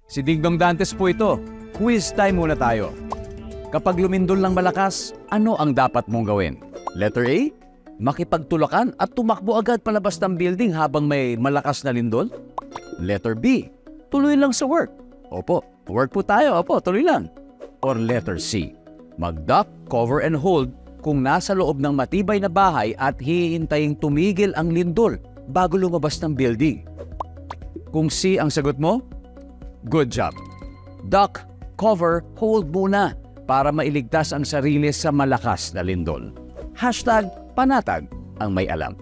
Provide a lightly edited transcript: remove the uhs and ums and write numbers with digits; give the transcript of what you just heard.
Si Dingdong Dantes po ito. Quiz time muna tayo. Kapag lumindol ng malakas, ano ang dapat mong gawin? Letter A, makipagtulakan at tumakbo agad palabas ng building habang may malakas na lindol? Letter B, tuloy lang sa work. Opo, work po tayo. Opo, tuloy lang. Or letter C, mag-duck, cover and hold kung nasa loob ng matibay na bahay at hihintaying tumigil ang lindol bago lumabas ng building. Kung C ang sagot mo, good job. Duck, cover, hold muna para mailigtas ang sarili sa malakas na lindol. #panatag ang may alam.